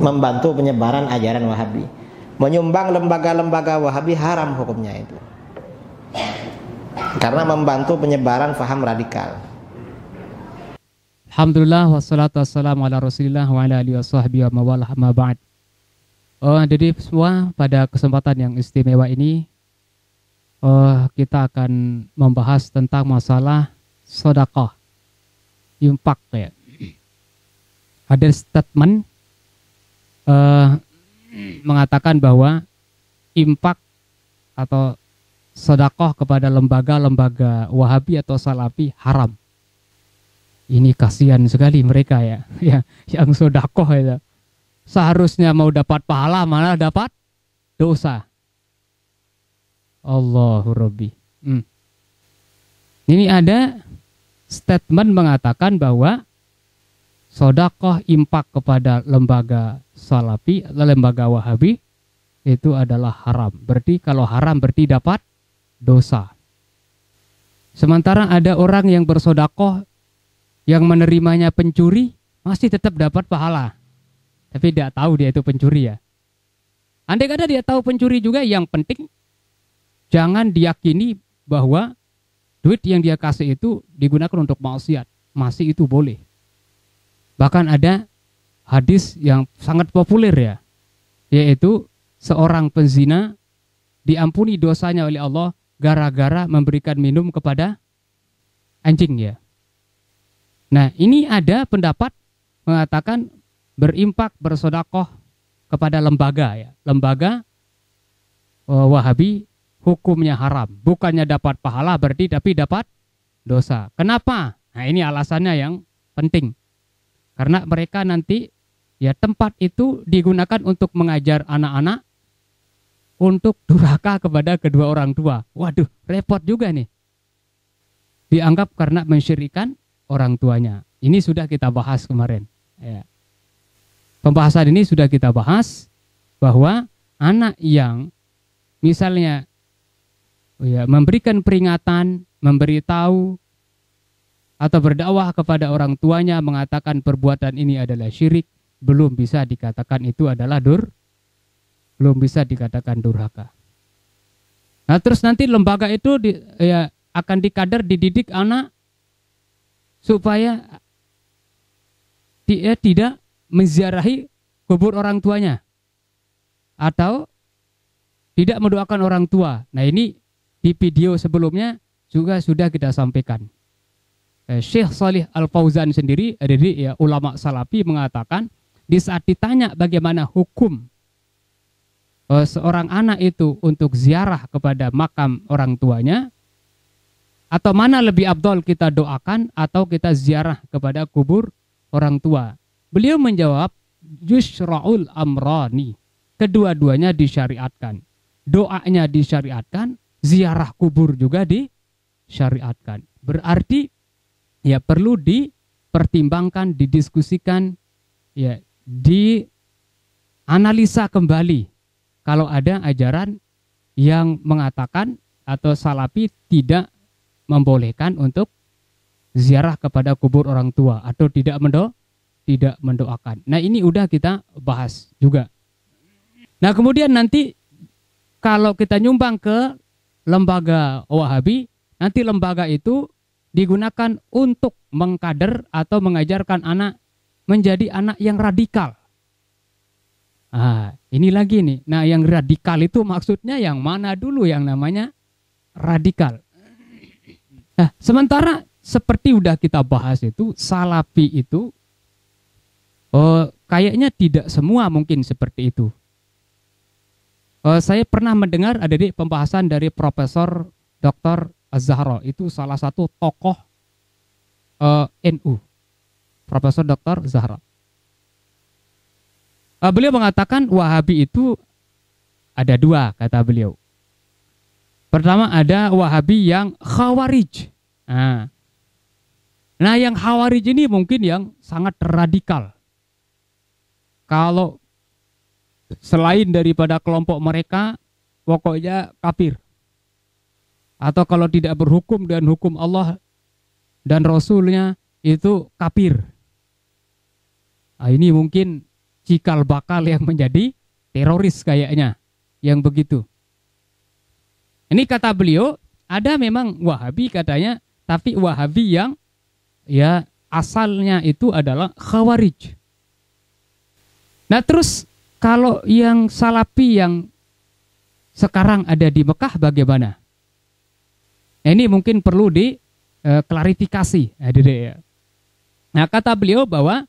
membantu penyebaran ajaran Wahabi. Menyumbang lembaga-lembaga Wahabi haram hukumnya itu, karena membantu penyebaran faham radikal. Alhamdulillah wassalatu wassalamu ala Rasulillah wa ala alihi washabbihi wa mawalah ma ba'd. Jadi semua, pada kesempatan yang istimewa ini kita akan membahas tentang masalah sedekah, infak ya. Ada statement mengatakan bahwa infak atau sedekah kepada lembaga-lembaga Wahabi atau Salafi haram. Ini kasihan sekali mereka ya, yang sedekah itu. Seharusnya mau dapat pahala malah dapat dosa. Allahu Rabbi. Ini ada statement mengatakan bahwa sedekah infak kepada lembaga Salafi atau lembaga Wahabi itu adalah haram. Berarti kalau haram berarti dapat dosa. Sementara ada orang yang bersedekah yang menerimanya pencuri masih tetap dapat pahala. Tapi tidak tahu dia itu pencuri ya. Andai kata dia tahu pencuri juga, yang penting jangan diyakini bahwa duit yang dia kasih itu digunakan untuk maksiat. Masih itu boleh. Bahkan ada hadis yang sangat populer ya, yaitu seorang penzina diampuni dosanya oleh Allah gara-gara memberikan minum kepada anjing ya. Nah, ini ada pendapat mengatakan berimpak, bersedekah kepada lembaga ya. Lembaga Wahabi hukumnya haram. Bukannya dapat pahala berarti, tapi dapat dosa. Kenapa? Nah, ini alasannya yang penting. Karena mereka nanti ya, tempat itu digunakan untuk mengajar anak-anak untuk durhaka kepada kedua orang tua. Waduh, repot juga nih. Dianggap karena mensyirikkan orang tuanya. Ini sudah kita bahas kemarin. Ya. Pembahasan ini sudah kita bahas bahwa anak yang misalnya memberikan peringatan, memberitahu atau berdakwah kepada orang tuanya mengatakan perbuatan ini adalah syirik, belum bisa dikatakan itu adalah belum bisa dikatakan durhaka. Nah, terus nanti lembaga itu akan dikader, dididik anak supaya dia tidak menziarahi kubur orang tuanya atau tidak mendoakan orang tua. Nah, ini di video sebelumnya juga sudah kita sampaikan. Syekh Shalih Al-Fauzan sendiri dari ulama Salafi mengatakan, di saat ditanya bagaimana hukum seorang anak itu untuk ziarah kepada makam orang tuanya, atau mana lebih afdal kita doakan atau kita ziarah kepada kubur orang tua, beliau menjawab, yusra'ul amrani, kedua-duanya disyariatkan. Doanya disyariatkan, ziarah kubur juga disyariatkan. Berarti ya perlu dipertimbangkan, didiskusikan, ya dianalisa kembali kalau ada ajaran yang mengatakan atau Salafi tidak membolehkan untuk ziarah kepada kubur orang tua atau tidak mendoakan. Nah, ini udah kita bahas juga. Nah, kemudian nanti kalau kita nyumbang ke lembaga Wahabi, nanti lembaga itu digunakan untuk mengkader atau mengajarkan anak menjadi anak yang radikal. Ini lagi nih. Nah, yang radikal itu maksudnya yang mana dulu yang namanya radikal? Nah, sementara seperti udah kita bahas itu, Salafi itu kayaknya tidak semua mungkin seperti itu. Saya pernah mendengar ada di pembahasan dari Profesor Dr. Az-Zahra, itu salah satu tokoh NU, Profesor Dr. Zahra. Beliau mengatakan Wahabi itu ada dua, kata beliau. Pertama ada Wahabi yang Khawarij. Nah, yang Khawarij ini mungkin yang sangat radikal. Kalau selain daripada kelompok mereka, pokoknya kafir. Atau kalau tidak berhukum dengan hukum Allah dan Rasulnya, itu kafir. Ini mungkin cikal bakal yang menjadi teroris kayaknya, yang begitu. Ini kata beliau, ada memang Wahabi katanya, tapi Wahabi yang ya asalnya itu adalah Khawarij. Nah terus kalau yang Salafi yang sekarang ada di Mekah bagaimana? Nah, ini mungkin perlu diklarifikasi. Nah kata beliau bahwa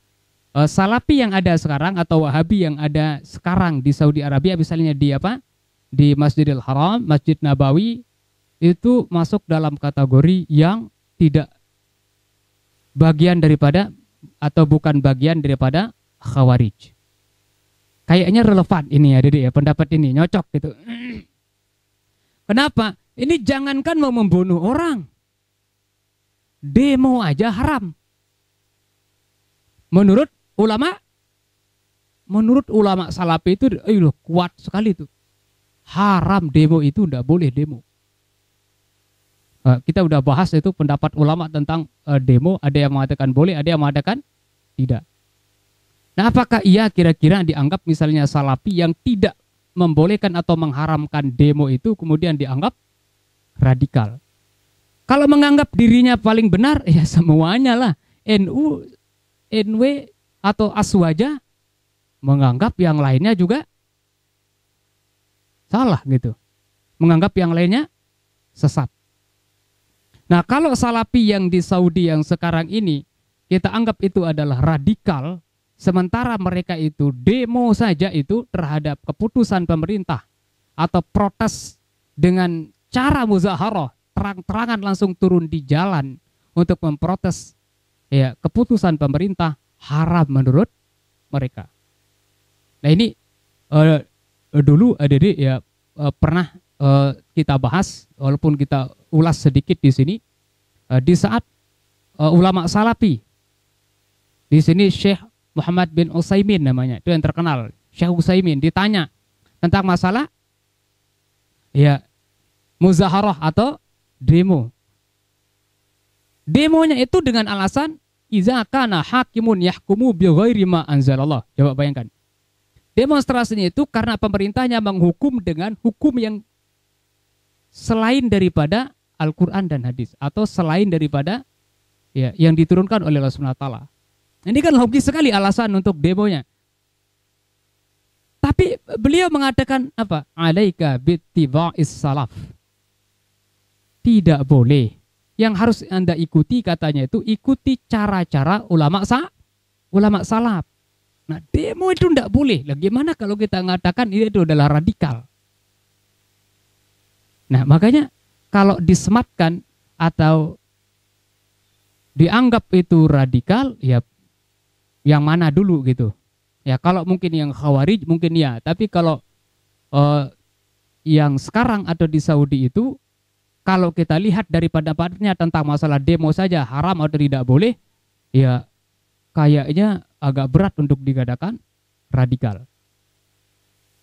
Salafi yang ada sekarang atau Wahabi yang ada sekarang di Saudi Arabia, misalnya di apa? Di Masjidil Haram, Masjid Nabawi, itu masuk dalam kategori yang tidak bagian daripada atau bukan bagian daripada Khawarij. Kayaknya relevan ini ya Dede ya, pendapat ini nyocok gitu. Kenapa? Ini jangankan mau membunuh orang, demo aja haram. Menurut ulama Salafi itu kuat sekali tuh. Haram demo itu, ndak boleh demo. Kita udah bahas itu pendapat ulama tentang demo, ada yang mengatakan boleh, ada yang mengatakan tidak. Nah, apakah ia kira-kira dianggap misalnya Salafi yang tidak membolehkan atau mengharamkan demo itu kemudian dianggap radikal? Kalau menganggap dirinya paling benar, ya semuanya lah. NU, NW atau Aswaja menganggap yang lainnya juga salah gitu. Menganggap yang lainnya sesat. Nah, kalau Salafi yang di Saudi yang sekarang ini kita anggap itu adalah radikal, sementara mereka itu demo saja itu terhadap keputusan pemerintah atau protes dengan cara muzaharah, terang-terangan langsung turun di jalan untuk memprotes ya keputusan pemerintah, haram menurut mereka. Nah, ini dulu Dede ya pernah kita bahas, walaupun kita ulas sedikit di sini, di saat ulama Salafi di sini, Syekh Muhammad bin Utsaimin namanya, itu yang terkenal. Syekh Utsaimin ditanya tentang masalah ya muzaharah atau demo. Demonya itu dengan alasan iza kana hakimun yahkumu bi ghairi ma anzalallah. Coba bayangkan. Demonstrasinya itu karena pemerintahnya menghukum dengan hukum yang selain daripada Al-Quran dan hadis, atau selain daripada ya yang diturunkan oleh Allah Subhanahu wa taala. Ini kan logis sekali alasan untuk demonya. Tapi beliau mengatakan apa? Alaika bittiba'is salaf. Tidak boleh. Yang harus Anda ikuti katanya itu ikuti cara-cara ulama salaf. Nah, demo itu tidak boleh. Lah gimana kalau kita mengatakan itu adalah radikal? Nah, makanya kalau disematkan atau dianggap itu radikal, ya yang mana dulu gitu. Ya kalau mungkin yang Khawarij mungkin ya, tapi kalau yang sekarang atau di Saudi itu, kalau kita lihat dari pendapatnya tentang masalah demo saja haram atau tidak boleh, ya kayaknya agak berat untuk dikatakan radikal.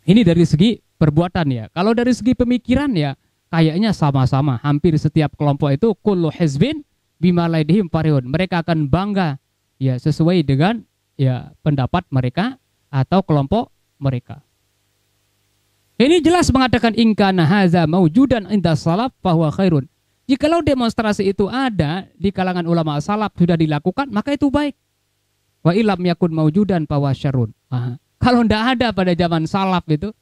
Ini dari segi perbuatan ya. Kalau dari segi pemikiran ya kayaknya sama-sama. Hampir setiap kelompok itu kullu hizbin bima ladaihim farihun. Mereka akan bangga ya sesuai dengan ya pendapat mereka atau kelompok mereka. Ini jelas mengatakan in kana hadza maujudan inda salaf fahuwa khairun. Jikalau demonstrasi itu ada di kalangan ulama salaf sudah dilakukan, maka itu baik. Wa illam yakun maujudan fahuwa syarrun. Kalau tidak ada pada zaman salaf itu,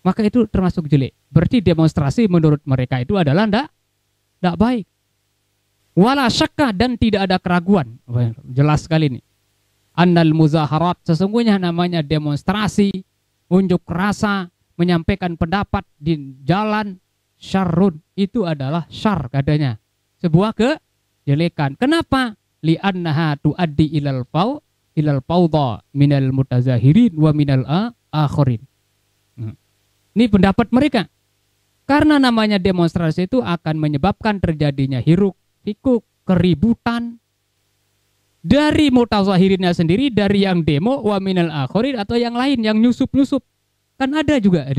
maka itu termasuk jelek. Berarti demonstrasi menurut mereka itu adalah tidak baik. Wala syakka, dan tidak ada keraguan. Jelas sekali ini. Annal muzaharat, sesungguhnya namanya demonstrasi, unjuk rasa, menyampaikan pendapat di jalan, syarrun, itu adalah syar katanya. Sebuah kejelekan. Kenapa? Li'annaha tuaddi ilal fawdha minal mutazahirin wa minal akhirin. Ini pendapat mereka. Karena namanya demonstrasi itu akan menyebabkan terjadinya hiruk pikuk, keributan dari mutazahirinnya sendiri, dari yang demo, wa minal akhirin, atau yang lain yang nyusup-nyusup. Kan ada juga.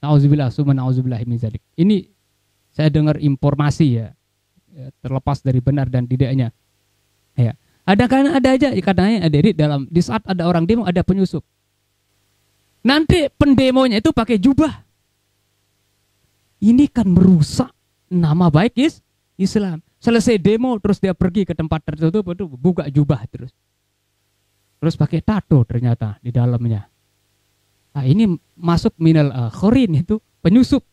Nauzubillah, summa nauzubillah min dzalik. Ini saya dengar informasi ya, terlepas dari benar dan tidaknya. Ya. Ada kan ada aja kadang-kadang ada di saat ada orang demo ada penyusup. Nanti pendemonya itu pakai jubah. Ini kan merusak nama baik Islam. Selesai demo terus dia pergi ke tempat tertutup itu buka jubah terus. Terus pakai tato ternyata di dalamnya. Nah, ini masuk minal akhirin itu penyusup.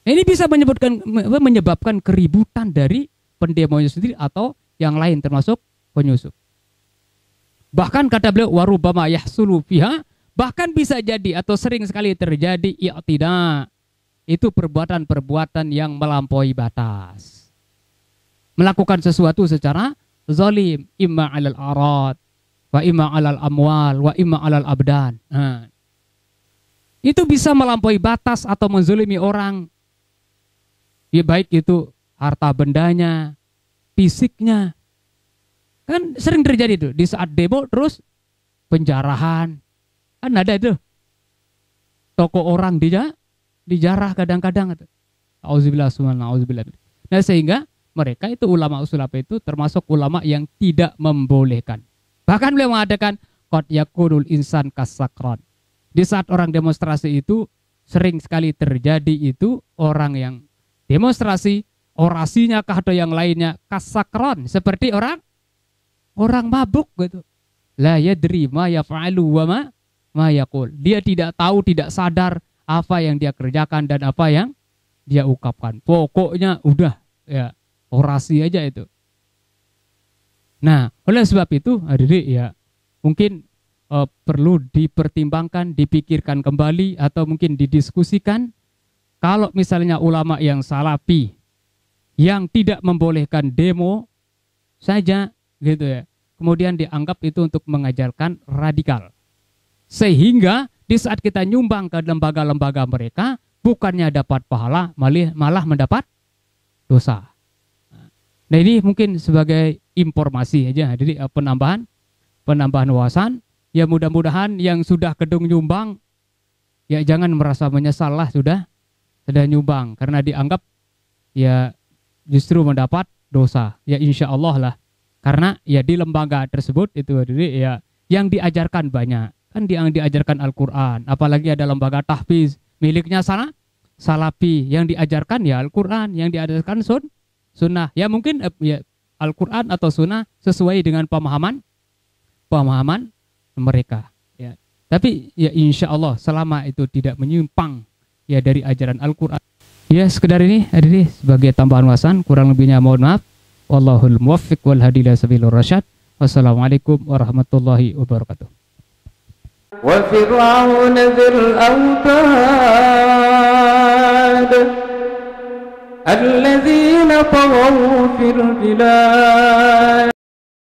Ini bisa menyebabkan keributan dari pendemonya sendiri atau yang lain termasuk penyusup. Bahkan kata beliau warubama yahsulu fiha, bahkan bisa jadi atau sering sekali terjadi i'tida. Itu perbuatan-perbuatan yang melampaui batas. Melakukan sesuatu secara zalim, imma 'alal arad, wa imma 'alal amwal, wa imma 'alal abdan. Nah, itu bisa melampaui batas atau menzalimi orang. Ya baik itu harta bendanya, fisiknya. Kan sering terjadi tuh di saat demo terus penjarahan. Kan ada itu. Toko orang dijarah kadang-kadang. Auzubillah subhanallah, auzubillah. Nah sehingga mereka itu ulama usulapa itu termasuk ulama yang tidak membolehkan. Bahkan beliau mengatakan qad yakunul insan kasakron. Di saat orang demonstrasi itu sering sekali terjadi itu orang yang demonstrasi orasinya kah atau yang lainnya kasakron seperti orang mabuk gitu. La yadri ma yaf'alu wa ma yaqul. Dia tidak tahu, tidak sadar apa yang dia kerjakan dan apa yang dia ungkapkan. Pokoknya udah ya orasi aja itu. Nah, oleh sebab itu adik-adik ya mungkin perlu dipertimbangkan, dipikirkan kembali atau mungkin didiskusikan kalau misalnya ulama yang salafi yang tidak membolehkan demo saja gitu ya. Kemudian dianggap itu untuk mengajarkan radikal. Sehingga di saat kita nyumbang ke lembaga-lembaga mereka bukannya dapat pahala malah mendapat dosa. Nah ini mungkin sebagai informasi aja, jadi penambahan wawasan. Ya mudah-mudahan yang sudah kedung nyumbang ya jangan merasa menyesal lah sudah nyumbang karena dianggap ya justru mendapat dosa. Ya insya Allah lah karena ya di lembaga tersebut itu ya yang diajarkan banyak kan yang diajarkan Al-Quran, apalagi ada lembaga tahfiz miliknya salafi yang diajarkan ya Al-Quran, yang diajarkan sunnah. Ya mungkin ya Al-Quran atau sunnah sesuai dengan pemahaman mereka ya. Tapi ya insya Allah selama itu tidak menyimpang ya dari ajaran Al-Quran. Ya sekedar ini sebagai tambahan wawasan, kurang lebihnya mohon maaf. Wallahul muwaffiq wal hadi ila sabilir rasyad. Wassalamualaikum warahmatullahi wabarakatuh. Wa fir'aun dzil autad alladzina taghaw fil bilad